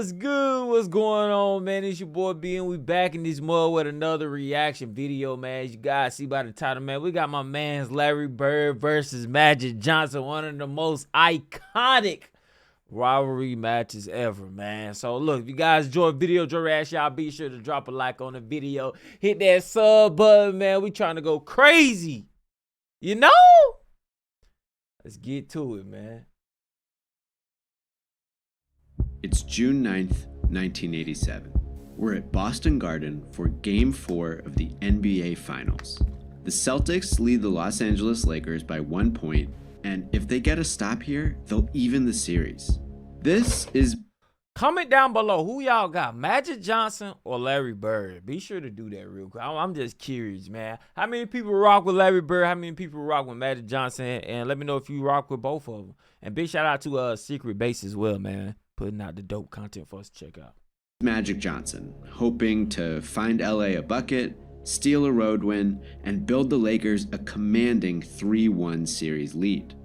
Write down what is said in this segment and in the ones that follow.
What's good? What's going on, man? It's your boy B, and we back in this mud with another reaction video, man. As you guys see by the title, man, we got my man's Larry Bird versus Magic Johnson, one of the most iconic rivalry matches ever, man. So look, if you guys enjoy the video, enjoy the reaction, y'all be sure to drop a like on the video. Hit that sub button, man. We trying to go crazy. You know? Let's get to it, man. It's June 9th, 1987. We're at Boston Garden for Game 4 of the NBA Finals. The Celtics lead the Los Angeles Lakers by 1 point, and if they get a stop here, they'll even the series. This is... Comment down below who y'all got, Magic Johnson or Larry Bird. Be sure to do that real quick. I'm just curious, man. How many people rock with Larry Bird? How many people rock with Magic Johnson? And let me know if you rock with both of them. And big shout out to Secret Base as well, man. Putting out the dope content for us to check out. Magic Johnson, hoping to find LA a bucket, steal a road win, and build the Lakers a commanding 3-1 series lead.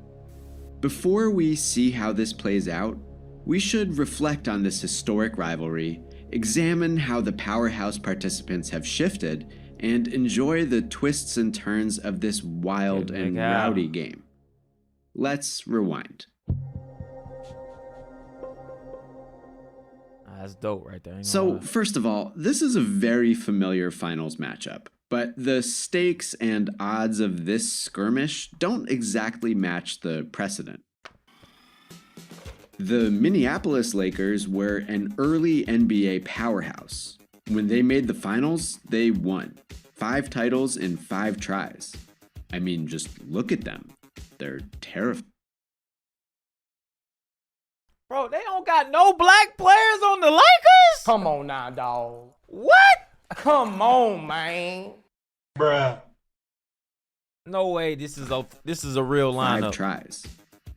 Before we see how this plays out, we should reflect on this historic rivalry, examine how the powerhouse participants have shifted, and enjoy the twists and turns of this wild and rowdy game. Let's rewind. That's dope right there. So, first of all, this is a very familiar finals matchup, but the stakes and odds of this skirmish don't exactly match the precedent. The Minneapolis Lakers were an early NBA powerhouse. When they made the finals, they won 5 titles in 5 tries. I mean, just look at them. They're terrifying. Bro, they don't got no black players on the Lakers? Come on now, dog. What? Come on, man. Bruh. No way. This is a real lineup. 5 tries.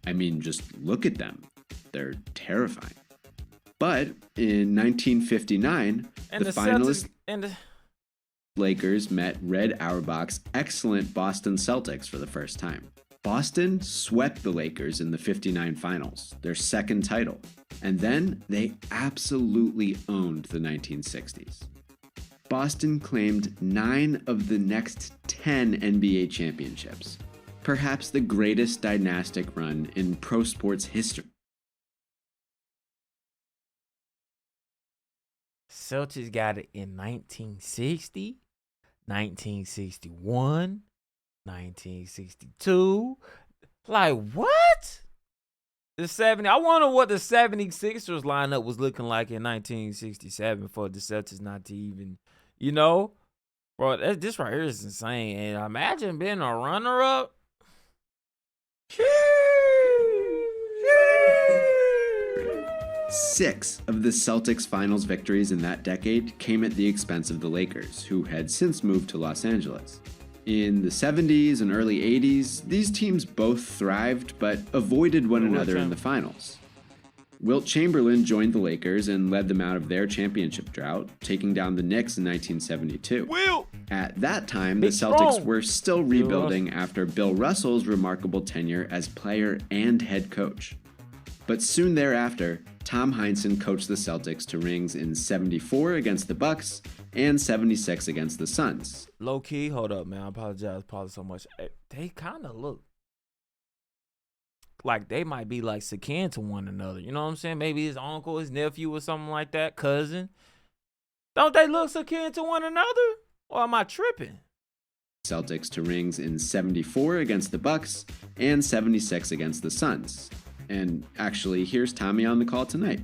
I mean, just look at them. They're terrifying. But in 1959, and the finalists Lakers met Red Auerbach's excellent Boston Celtics for the first time. Boston swept the Lakers in the '59 finals, their second title, and then they absolutely owned the 1960s. Boston claimed 9 of the next 10 NBA championships, perhaps the greatest dynastic run in pro sports history. Celtics got it in 1960, 1961, 1962. Like, what? The 70. I wonder what the 76ers lineup was looking like in 1967 for the Celtics not to even, you know? Bro, this right here is insane. And imagine being a runner-up. 6 of the Celtics' finals victories in that decade came at the expense of the Lakers, who had since moved to Los Angeles. In the 70s and early 80s, these teams both thrived but avoided one another in the finals. Wilt Chamberlain joined the Lakers and led them out of their championship drought, taking down the Knicks in 1972. At that time, the Celtics were still rebuilding after Bill Russell's remarkable tenure as player and head coach. But soon thereafter, Tom Heinsohn coached the Celtics to rings in '74 against the Bucks and '76 against the Suns. Low key, hold up, man. I apologize so much. They kind of look like they might be like akin to one another. You know what I'm saying? Maybe his uncle, his nephew, or something like that, cousin. Don't they look akin to one another? Or am I tripping? Celtics to rings in '74 against the Bucks and '76 against the Suns. And actually, here's Tommy on the call tonight.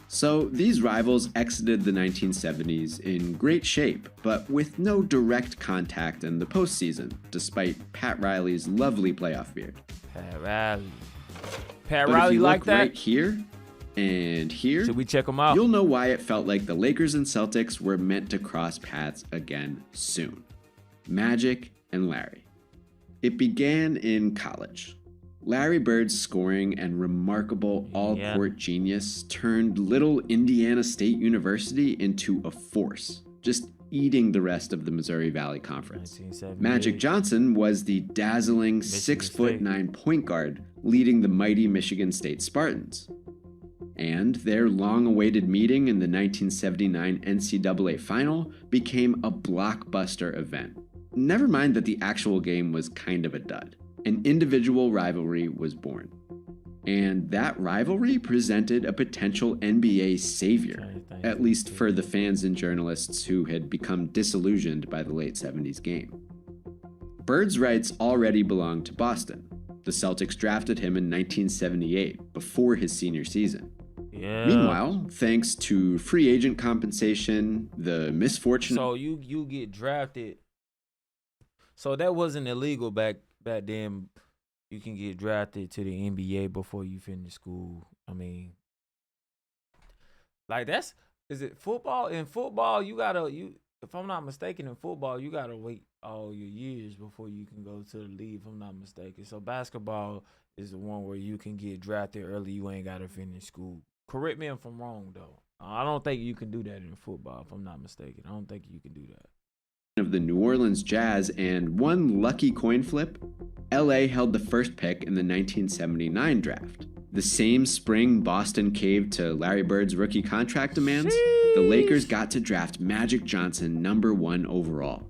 So these rivals exited the 1970s in great shape, but with no direct contact in the postseason, despite Pat Riley's lovely playoff beard. Pat Riley. Pat But Riley if you like look that? right here and here, should we check them out? You'll know why it felt like the Lakers and Celtics were meant to cross paths again soon. Magic and Larry. It began in college. Larry Bird's scoring and remarkable all-court genius turned little Indiana State University into a force, just eating the rest of the Missouri Valley Conference. Magic Johnson was the dazzling 6'9" point guard leading the mighty Michigan State Spartans. And their long-awaited meeting in the 1979 NCAA Final became a blockbuster event. Never mind that the actual game was kind of a dud. An individual rivalry was born. And that rivalry presented a potential NBA savior, at least for the fans and journalists who had become disillusioned by the late 70s game. Bird's rights already belonged to Boston. The Celtics drafted him in 1978, before his senior season. Yeah. Meanwhile, thanks to free agent compensation, the misfortune... So you get drafted. So that wasn't illegal back then. You can get drafted to the NBA before you finish school. I mean, like is it football? In football, if I'm not mistaken, in football, you gotta wait all your years before you can go to the league, if I'm not mistaken. So basketball is the one where you can get drafted early. You ain't gotta finish school. Correct me if I'm wrong, though. I don't think you can do that in football, if I'm not mistaken. I don't think you can do that. Of the New Orleans Jazz, and one lucky coin flip, LA held the first pick in the 1979 draft. The same spring Boston caved to Larry Bird's rookie contract demands, the Lakers got to draft Magic Johnson #1 overall.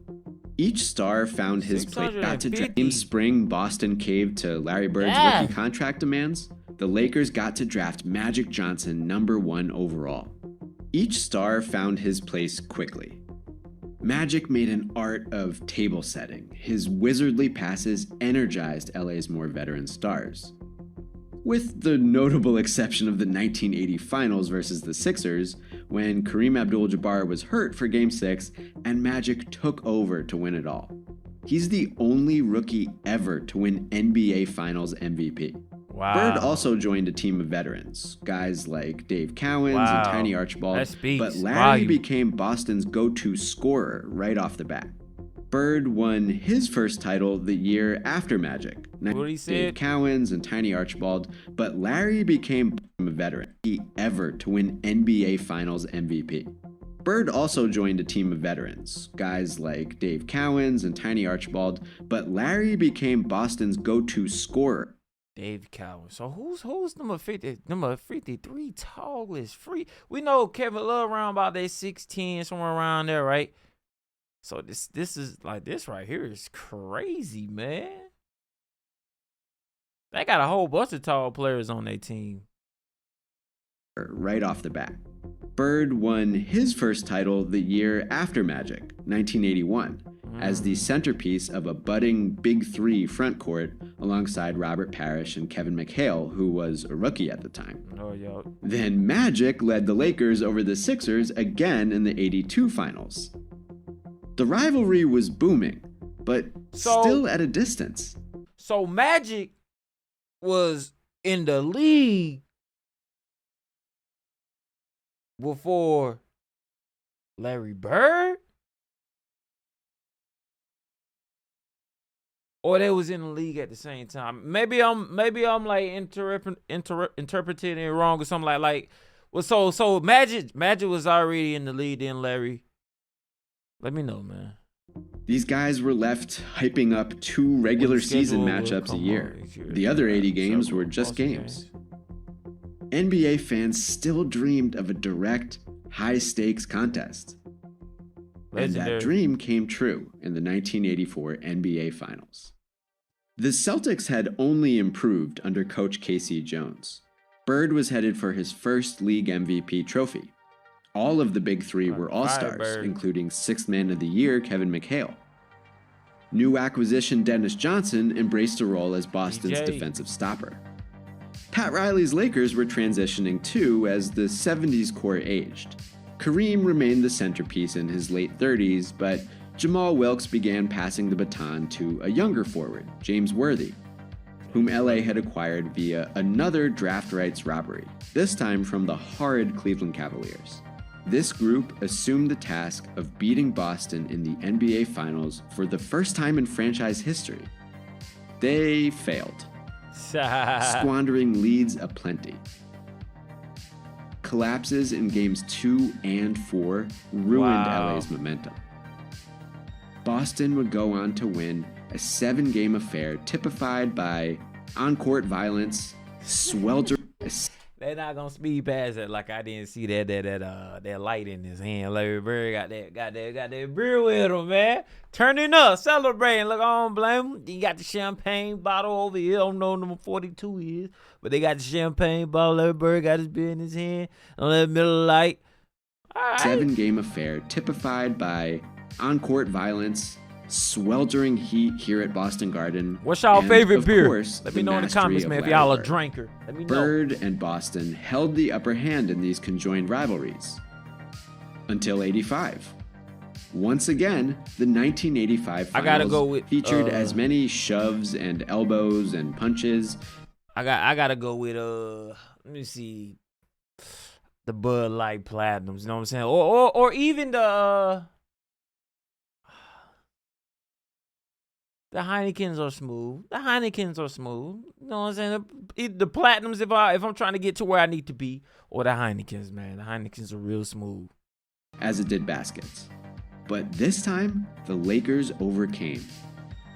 Each star found his place. Spring Boston caved to Larry Bird's rookie contract demands, the Lakers got to draft Magic Johnson #1 overall. Each star found his place quickly. Magic made an art of table setting. His wizardly passes energized LA's more veteran stars. With the notable exception of the 1980 Finals versus the Sixers, when Kareem Abdul-Jabbar was hurt for Game 6 and Magic took over to win it all. He's the only rookie ever to win NBA Finals MVP. Wow. Bird also joined a team of veterans, guys like Dave Cowens and Tiny Archibald, but Larry became Boston's go-to scorer right off the bat. Bird won his first title the year after Magic. Dave Cowens and Tiny Archibald, but Larry became a veteran ever to win NBA Finals MVP. Bird also joined a team of veterans, guys like Dave Cowens and Tiny Archibald, but Larry became Boston's go-to scorer. Dave Cowens. So who's number 50? Number 53 tallest free. We know Kevin Love around about that 6'10", somewhere around there, right? So this is like, this right here is crazy, man. They got a whole bunch of tall players on their team. Right off the bat. Bird won his first title the year after Magic, 1981, as the centerpiece of a budding Big Three front court alongside Robert Parrish and Kevin McHale, who was a rookie at the time. Then Magic led the Lakers over the Sixers again in the 82 Finals. The rivalry was booming, but still at a distance. So Magic was in the league before Larry Bird? Or they was in the league at the same time? Maybe I'm like interpreting it wrong or something like. Well, so Magic was already in the league, then Larry. Let me know, man. These guys were left hyping up 2 regular season matchups a year. The other 80 games were just games. NBA fans still dreamed of a direct, high-stakes contest. And that dream came true in the 1984 NBA Finals. The Celtics had only improved under coach Casey Jones. Bird was headed for his first league MVP trophy. All of the Big Three were all-stars, including Sixth Man of the Year Kevin McHale. New acquisition Dennis Johnson embraced a role as Boston's defensive stopper. Pat Riley's Lakers were transitioning too as the 70s core aged. Kareem remained the centerpiece in his late 30s, but Jamal Wilkes began passing the baton to a younger forward, James Worthy, whom LA had acquired via another draft rights robbery, this time from the horrid Cleveland Cavaliers. This group assumed the task of beating Boston in the NBA Finals for the first time in franchise history. They failed, squandering leads aplenty. Collapses in games 2 and 4 ruined LA's momentum. Boston would go on to win a 7-game affair typified by on-court violence, They're not gonna speed past that. Like I didn't see that light in his hand. Larry Bird got that beer with him, man. Turning up, celebrating. Look, I don't blame him. He got the champagne bottle over here. I don't know number 42 is, but they got the champagne bottle. Larry Bird got his beer in his hand on that middle light. All right. 7-game affair typified by on-court violence, sweltering heat here at Boston Garden. What's y'all and, favorite of beer? course, Let me the know in the mastery comments, of man, if Larry y'all a Bird. drinker. Let me know. Bird and Boston held the upper hand in these conjoined rivalries until '85. Once again, the 1985 I gotta finals go with, featured as many shoves and elbows and punches. I gotta go with let me see, the Bud Light Platinums. You know what I'm saying? Or even the Heinekens are smooth. The Heinekens are smooth. You know what I'm saying? The Platinums if I'm trying to get to where I need to be, or the Heinekens, man. The Heinekens are real smooth. As it did baskets. But this time, the Lakers overcame.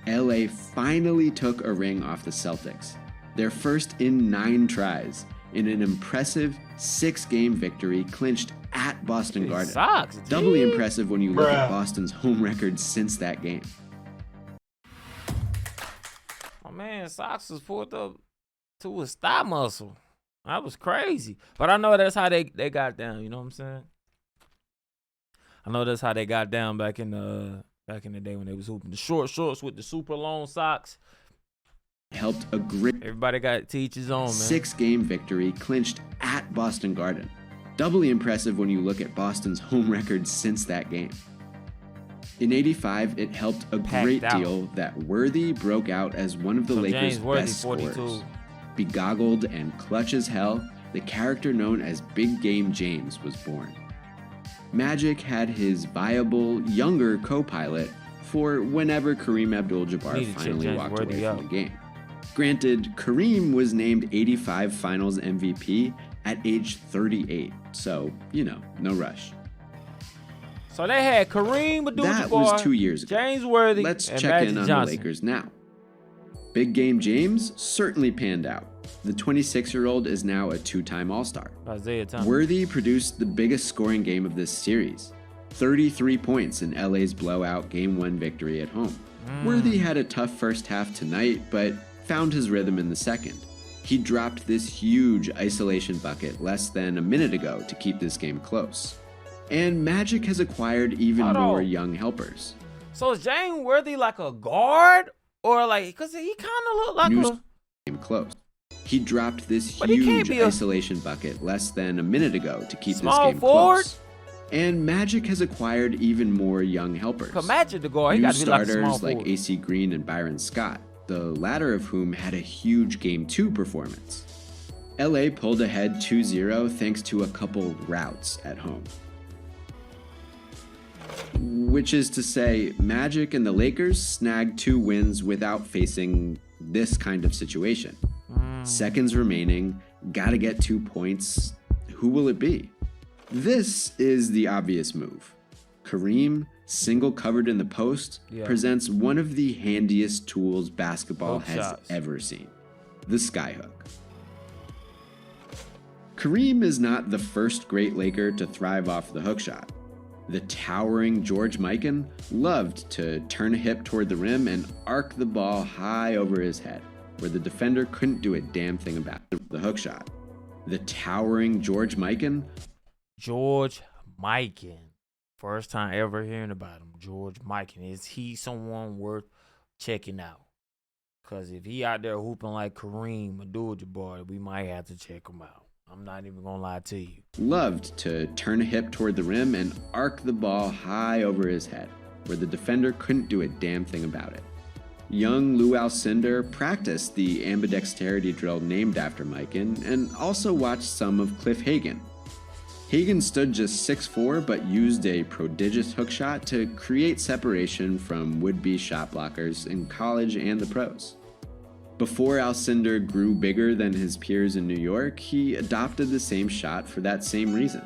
LA finally took a ring off the Celtics, their first in 9 tries, in an impressive 6-game victory clinched at Boston Garden. Sucks, Doubly impressive when you look at Boston's home record since that game. My man, Sox was pulled up to his thigh muscle. That was crazy. But I know that's how they got down. You know what I'm saying? I know that's how they got down back in the day when they was hooping the short shorts with the super long socks. Helped a great Everybody got to each his own, man. 6-game victory clinched at Boston Garden. Doubly impressive when you look at Boston's home record since that game. In '85, it helped a great deal that Worthy broke out as one of the Lakers' best scorers. Begoggled and clutch as hell, the character known as Big Game James was born. Magic had his viable, younger co-pilot for whenever Kareem Abdul-Jabbar finally walked away from the game. Granted, Kareem was named '85 Finals MVP at age 38, so, no rush. So they had Kareem Abdul-Jabbar, that was 2 years ago. James Worthy, Let's and check Magic in on Johnson. the Lakers now. Big Game James certainly panned out. The 26-year-old is now a 2-time All-Star. Isaiah Thomas. Worthy produced the biggest scoring game of this series, 33 points in LA's blowout Game 1 victory at home. Worthy had a tough first half tonight, but found his rhythm in the second. He dropped this huge isolation bucket less than a minute ago to keep this game close. And Magic has acquired even more young helpers. So is James Worthy like a guard? Or like, because he kind of looked like a... Game close. He dropped this huge isolation bucket less than a minute ago to keep this game close. And Magic has acquired even more young helpers. Magic the guard, he New got to be like a small starters like forward. AC Green and Byron Scott, the latter of whom had a huge Game 2 performance. LA pulled ahead 2-0 thanks to a couple routes at home. Which is to say, Magic and the Lakers snagged 2 wins without facing this kind of situation. Seconds remaining, gotta get 2 points. Who will it be? This is the obvious move. Kareem, single covered in the post, presents one of the handiest tools basketball has ever seen, the skyhook. Kareem is not the first great Laker to thrive off the hook shot. The towering George Mikan loved to turn a hip toward the rim and arc the ball high over his head, where the defender couldn't do a damn thing about the hook shot. The towering George Mikan. George Mikan. First time ever hearing about him. George Mikan. Is he someone worth checking out? Because if he out there hooping like Kareem Abdul-Jabbar, we might have to check him out. I'm not even going to lie to you. Loved to turn a hip toward the rim and arc the ball high over his head, where the defender couldn't do a damn thing about it. Young Lou Alcindor practiced the ambidexterity drill named after Mikan and also watched some of Cliff Hagan. Hagan stood just 6'4", but used a prodigious hook shot to create separation from would-be shot blockers in college and the pros. Before Alcindor grew bigger than his peers in New York, he adopted the same shot for that same reason.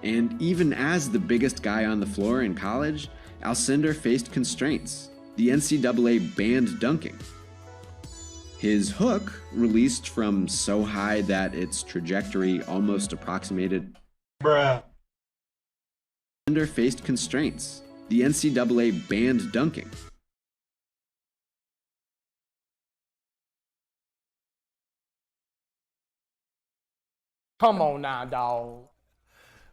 And even as the biggest guy on the floor in college, Alcindor faced constraints. The NCAA banned dunking. His hook, released from so high that its trajectory almost approximated, faced constraints. The NCAA banned dunking. Come on now, dog.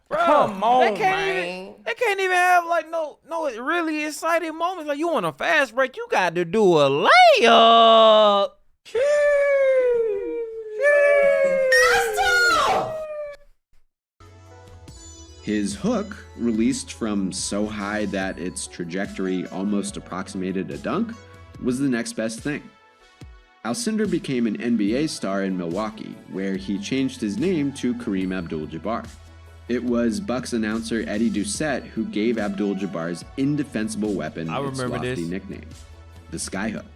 Bro, Come on, they can't even have like no really exciting moments. Like you on a fast break, you got to do a layup. His hook, released from so high that its trajectory almost approximated a dunk, was the next best thing. Alcindor became an NBA star in Milwaukee, where he changed his name to Kareem Abdul-Jabbar. It was Bucks announcer Eddie Doucette who gave Abdul-Jabbar's indefensible weapon its lofty nickname, the Skyhook.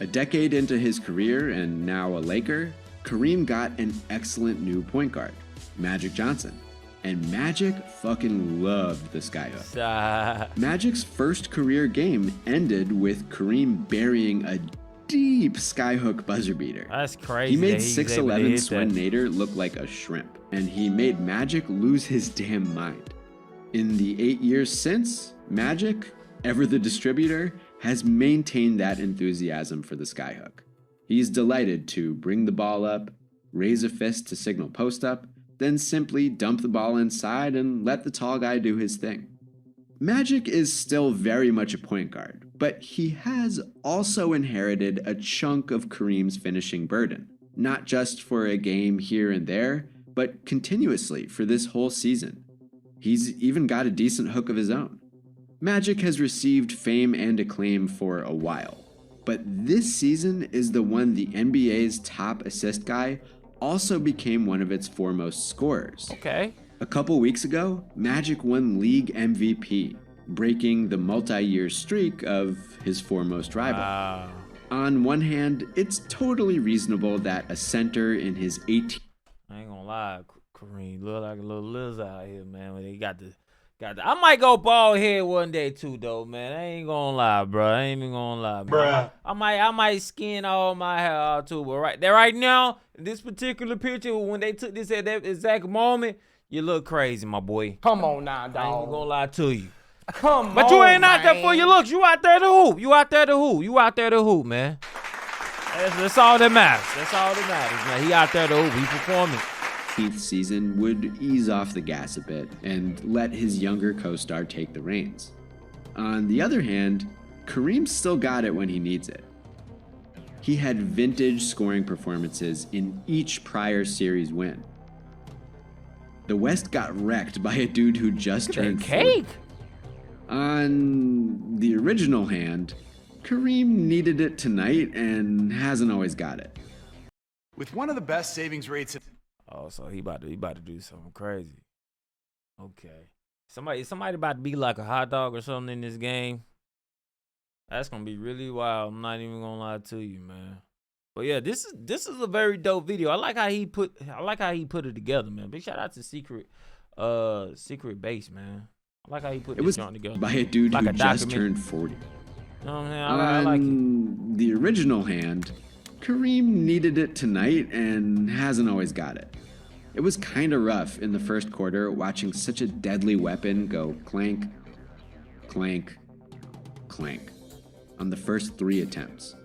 A decade into his career and now a Laker, Kareem got an excellent new point guard, Magic Johnson. And Magic fucking loved the Skyhook. Magic's first career game ended with Kareem burying a deep Skyhook buzzer beater. That's crazy. He made 6'11" Swen Nader look like a shrimp, and he made Magic lose his damn mind. In the 8 years since, Magic, ever the distributor, has maintained that enthusiasm for the Skyhook. He's delighted to bring the ball up, raise a fist to signal post up, then simply dump the ball inside and let the tall guy do his thing. Magic is still very much a point guard, but he has also inherited a chunk of Kareem's finishing burden, not just for a game here and there, but continuously for this whole season. He's even got a decent hook of his own. Magic has received fame and acclaim for a while, but this season is the one the NBA's top assist guy also became one of its foremost scorers. Okay. A couple weeks ago, Magic won league MVP, breaking the multi-year streak of his foremost rival. Wow. On one hand, it's totally reasonable that a center in his 18... I ain't gonna lie, Kareem look like a little Liz out here, man. When he got the. I might go bald head one day too, though, man. I ain't gonna lie, bro. I ain't even gonna lie, bro. I might skin all my hair out too, but right now, in this particular picture, when they took this at that exact moment, you look crazy, my boy. Come on now, dog. I ain't even gonna lie to you. Come on, But you ain't out there man. for your looks. You out there to hoop. You out there to hoop. You out there to hoop, man. That's all that matters. That's all that matters, man. He out there to hoop. He performing. 18th season would ease off the gas a bit and let his younger co-star take the reins. On the other hand, Kareem still got it when he needs it. He had vintage scoring performances in each prior series win. The West got wrecked by a dude who just turned 40. On the original hand, Kareem needed it tonight and hasn't always got it. With one of the best savings rates in Oh, so he about to do something crazy. Okay. Somebody about to be like a hot dog or something in this game. That's gonna be really wild. I'm not even gonna lie to you, man. But yeah, this is a very dope video. I like how he put it together, man. Big shout out to Secret Base, man. I like how he put this joint together. By a dude like who a just document. turned 40. You know what I'm saying? I like it. On the original hand, Kareem needed it tonight and hasn't always got it. It was kinda rough in the first quarter watching such a deadly weapon go clank, clank, clank on the first 3 attempts.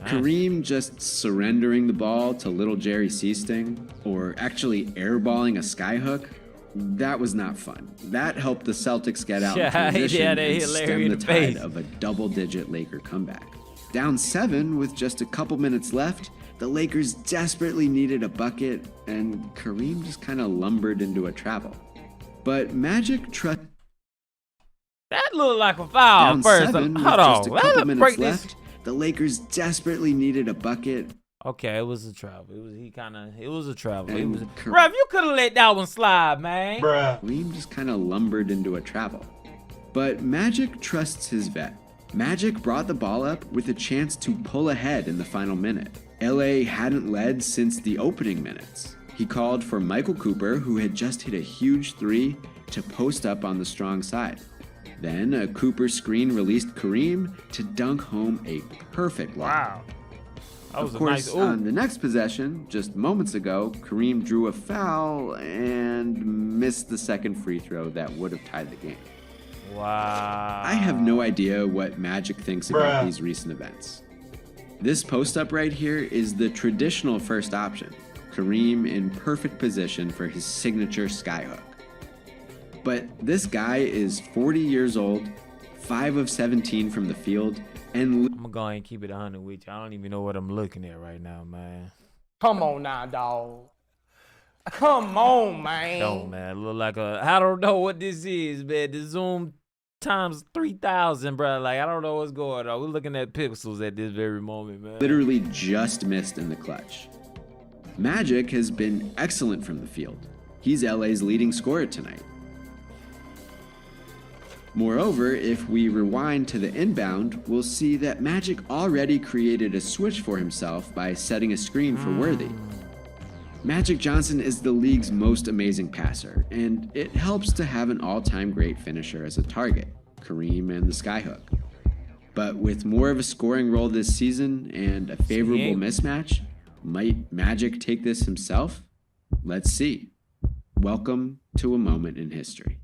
Kareem just surrendering the ball to little Jerry Seasting, or actually airballing a skyhook, that was not fun. That helped the Celtics get out in transition and stem the tide of a double-digit Laker comeback. Down 7 with just a couple minutes left, the Lakers desperately needed a bucket, and Kareem just kind of lumbered into a travel. But Magic trust. That looked like a foul Down first. 7 with Hold just a on. couple Let's minutes break left, this. the Lakers desperately needed a bucket. Okay, it was a travel. It was a travel. And Bruh, you could have let that one slide, man. Kareem just kind of lumbered into a travel. But Magic trusts his vet. Magic brought the ball up with a chance to pull ahead in the final minute. LA hadn't led since the opening minutes. He called for Michael Cooper, who had just hit a huge 3, to post up on the strong side. Then a Cooper screen released Kareem to dunk home a perfect lob. Wow. That was Of a course, nice on the next possession, just moments ago, Kareem drew a foul and missed the second free throw that would have tied the game. Wow. I have no idea what Magic thinks about these recent events. This post-up right here is the traditional first option, Kareem in perfect position for his signature skyhook. But this guy is 40 years old, 5 of 17 from the field, and I'm gonna go ahead and keep it 100 with you. I don't even know what I'm looking at right now, man. Come on now, dog. Come on, man. No, man. Look like I don't know what this is, man. The zoom times 3,000, bro. Like, I don't know what's going on. We're looking at pixels at this very moment, man. literally just missed in the clutch. Magic has been excellent from the field. He's LA's leading scorer tonight. Moreover, if we rewind to the inbound, we'll see that Magic already created a switch for himself by setting a screen for Worthy. Magic Johnson is the league's most amazing passer, and it helps to have an all-time great finisher as a target, Kareem and the skyhook. But with more of a scoring role this season and a favorable mismatch, might Magic take this himself? Let's see. Welcome to a moment in history.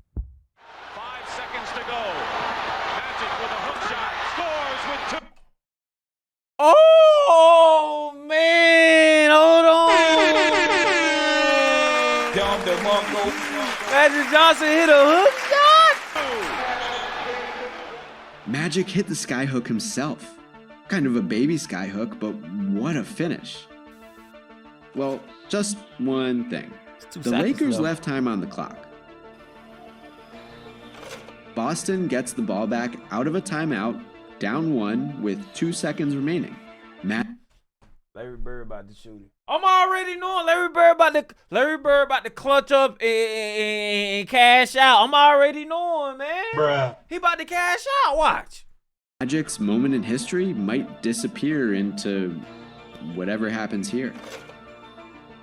5 seconds to go. Magic with a hook shot. Scores with 2. Oh, man. Hold on. Magic Johnson hit a hook shot. Magic hit the skyhook himself. Kind of a baby skyhook, but what a finish. Well, just one thing. The Lakers left time on the clock. Boston gets the ball back out of a timeout, down 1 with 2 seconds remaining. Larry Bird about to shoot it. I'm already knowing Larry Bird about to clutch up and cash out. I'm already knowing, man. He about to cash out. Watch. Magic's moment in history might disappear into whatever happens here.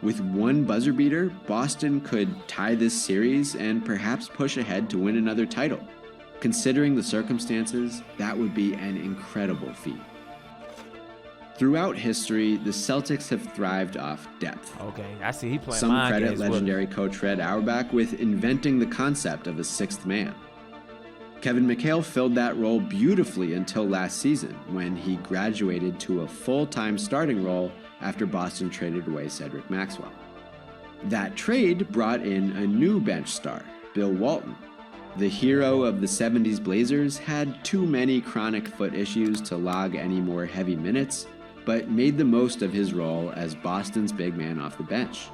With one buzzer beater, Boston could tie this series and perhaps push ahead to win another title. Considering the circumstances, that would be an incredible feat. Throughout history, the Celtics have thrived off depth. Okay, I see he playing Some mind credit games legendary coach Fred Auerbach with inventing the concept of a sixth man. Kevin McHale filled that role beautifully until last season, when he graduated to a full-time starting role after Boston traded away Cedric Maxwell. That trade brought in a new bench star, Bill Walton. The hero of the 70s Blazers had too many chronic foot issues to log any more heavy minutes, but made the most of his role as Boston's big man off the bench.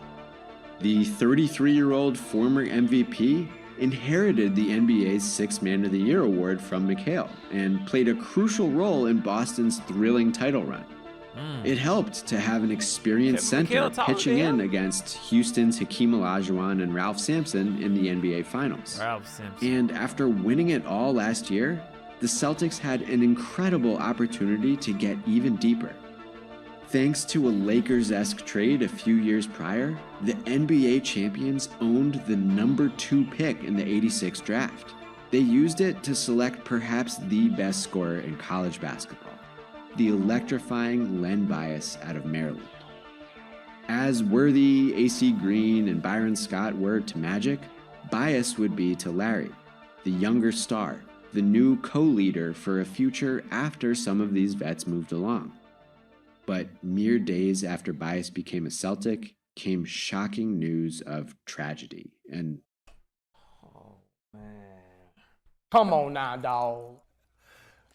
The 33-year-old former MVP inherited the NBA's Sixth Man of the Year award from McHale and played a crucial role in Boston's thrilling title run. It helped to have an experienced center pitching in against Houston's Hakeem Olajuwon and Ralph Sampson in the NBA Finals. And after winning it all last year, the Celtics had an incredible opportunity to get even deeper. Thanks to a Lakers-esque trade a few years prior, the NBA champions owned the number 2 pick in the '86 draft. They used it to select perhaps the best scorer in college basketball, the electrifying Len Bias out of Maryland. As Worthy, AC Green, and Byron Scott were to Magic, Bias would be to Larry, the younger star, the new co-leader for a future after some of these vets moved along. But mere days after Bias became a Celtic came shocking news of tragedy and... Oh, man. Come on now, dog.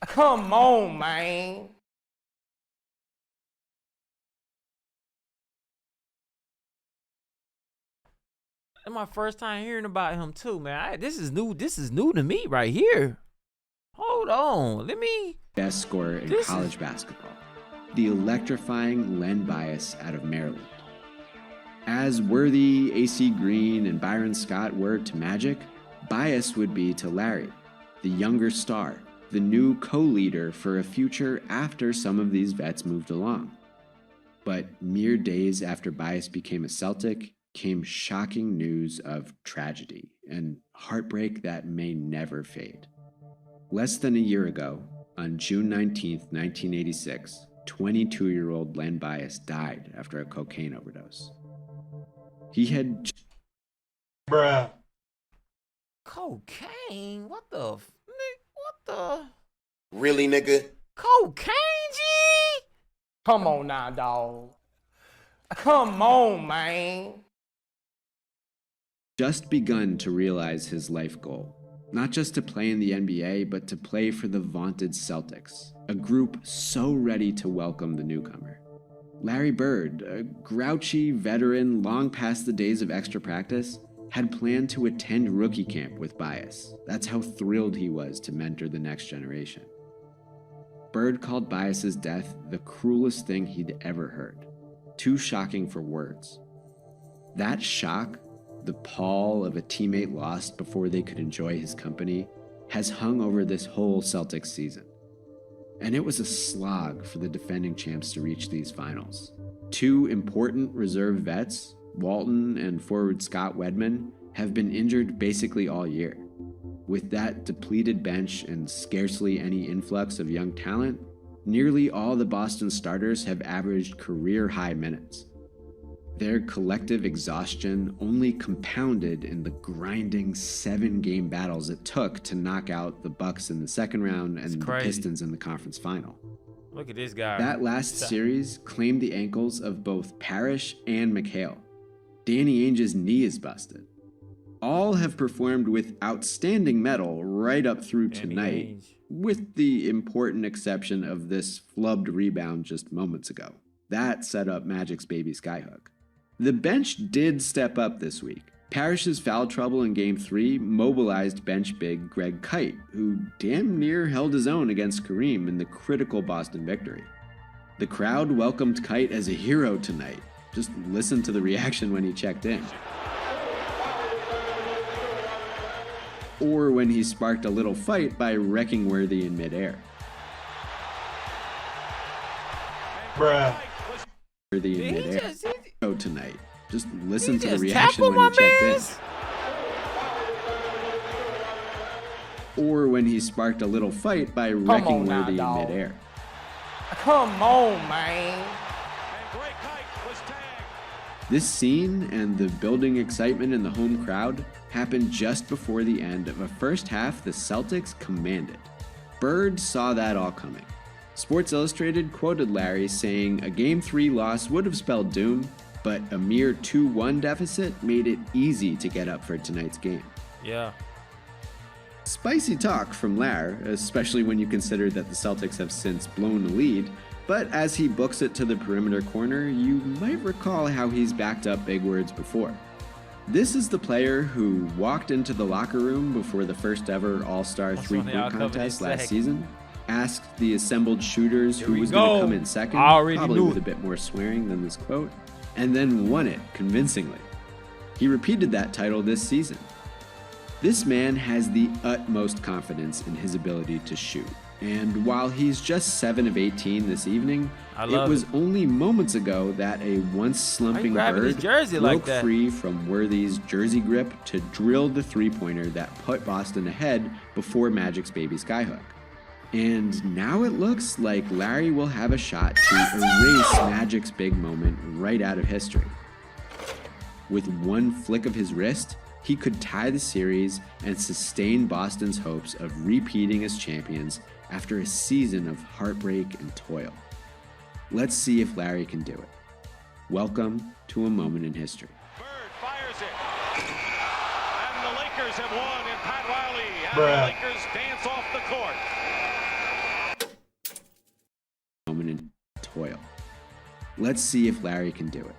Come on, man. It's my first time hearing about him too, man. This is new to me right here. Hold on. Let me... Best scorer in college basketball, the electrifying Len Bias out of Maryland. As Worthy, AC Green, and Byron Scott were to Magic, Bias would be to Larry, the younger star, the new co-leader for a future after some of these vets moved along. But mere days after Bias became a Celtic came shocking news of tragedy and heartbreak that may never fade. Less than a year ago, on June 19, 1986, 22-year-old Len Bias died after a cocaine overdose. He had... Cocaine? What the? What the? Really, nigga? Cocaine, G? Come on now, dog. Come on, man. just begun to realize his life goal. Not just to play in the NBA, but to play for the vaunted Celtics, a group so ready to welcome the newcomer. Larry Bird, a grouchy veteran long past the days of extra practice, had planned to attend rookie camp with Bias. That's how thrilled he was to mentor the next generation. Bird called Bias's death the cruelest thing he'd ever heard. Too shocking for words. That shock, the pall of a teammate lost before they could enjoy his company, has hung over this whole Celtics season. And it was a slog for the defending champs to reach these finals. Two important reserve vets, Walton and forward Scott Wedman, have been injured basically all year. With that depleted bench and scarcely any influx of young talent, nearly all the Boston starters have averaged career-high minutes. Their collective exhaustion only compounded in the grinding 7-game battles it took to knock out the Bucks in the second round and the Pistons in the conference final. Look at this guy. That last series claimed the ankles of both Parrish and McHale. Danny Ainge's knee is busted. All have performed with outstanding mettle right up through tonight, with the important exception of this flubbed rebound just moments ago. That set up Magic's baby skyhook. The bench did step up this week. Parrish's foul trouble in Game 3 mobilized bench big Greg Kite, who damn near held his own against Kareem in the critical Boston victory. The crowd welcomed Kite as a hero tonight. Just listen to the reaction when he checked in. Or when he sparked a little fight by wrecking Worthy in midair. Worthy in midair. Tonight. Just listen to the reaction when he checked in. Or when he sparked a little fight by wrecking Worthy in midair. Come on, man. This scene and the building excitement in the home crowd happened just before the end of a first half the Celtics commanded. Bird saw that all coming. Sports Illustrated quoted Larry saying a Game 3 loss would have spelled doom, but a mere 2-1 deficit made it easy to get up for tonight's game. Yeah. Spicy talk from Larry, especially when you consider that the Celtics have since blown the lead, but as he books it to the perimeter corner, you might recall how he's backed up big words before. This is the player who walked into the locker room before the first ever All-Star three-point contest last season, asked the assembled shooters who was going to come in second, probably with a bit more swearing than this quote, and then won it convincingly. He repeated that title this season. This man has the utmost confidence in his ability to shoot. And while he's just 7 of 18 this evening, it was only moments ago that a once slumping Bird broke free from Worthy's jersey grip to drill the three-pointer that put Boston ahead before Magic's baby skyhook. And now it looks like Larry will have a shot to erase Magic's big moment right out of history. With one flick of his wrist, he could tie the series and sustain Boston's hopes of repeating as champions after a season of heartbreak and toil. Let's see if Larry can do it. Welcome to a moment in history. Bird fires it. And the Lakers have won in Pat Riley. And the Lakers dance off the court. Moment in toil. Let's see if Larry can do it.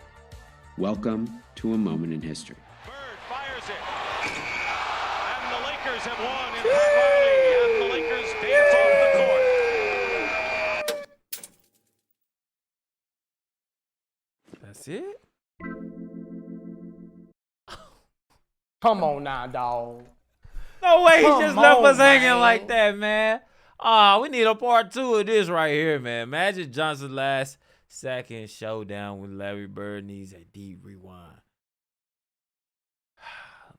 Welcome to a moment in history. Bird fires it. And the Lakers have won in Pat Riley. And the Lakers dance off the court. That's it? Come on now, dog. No way, he just left us hanging like that, man. We need a part 2 of this right here, man. Magic Johnson's last second showdown with Larry Bird needs a deep rewind.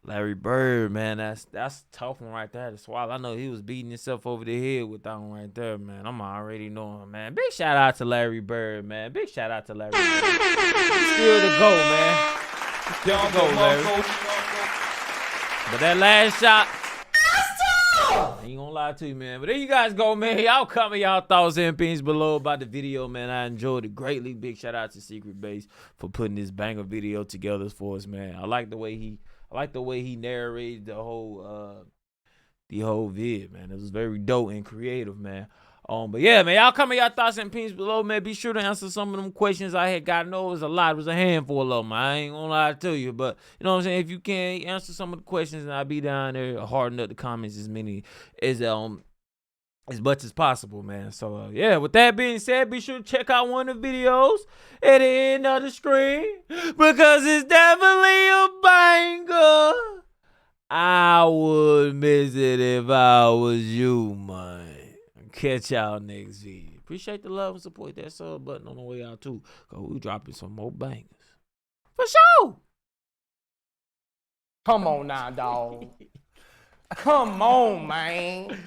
Larry Bird, man, that's a tough one right there to swallow. I know he was beating himself over the head with that one right there, man. I'm already knowing, man. Big shout out to Larry Bird, man. Big shout out to Larry Bird. He's still the GOAT, man. Still the GOAT, Larry. But that last shot, I ain't gonna lie to you, man. But there you guys go, man. Y'all comment y'all thoughts and opinions below about the video, man. I enjoyed it greatly. Big shout out to Secret Base for putting this banger video together for us, man. I like the way he narrated the whole vid, man. It was very dope and creative, man. But yeah, man, y'all comment y'all thoughts and opinions below, man. Be sure to answer some of them questions I had got. No, it was a lot. It was a handful of them. I ain't gonna lie to you, but you know what I'm saying. If you can answer some of the questions, and I'll be down there hardening up the comments as much as possible, man. So yeah, with that being said, be sure to check out one of the videos at the end of the screen because it's definitely a banger. I would miss it if I was you, man. Catch y'all next video. Appreciate the love and support. That sub button on the way out too, cause we dropping some more bangers for sure. Come on now, dog. Come on, man.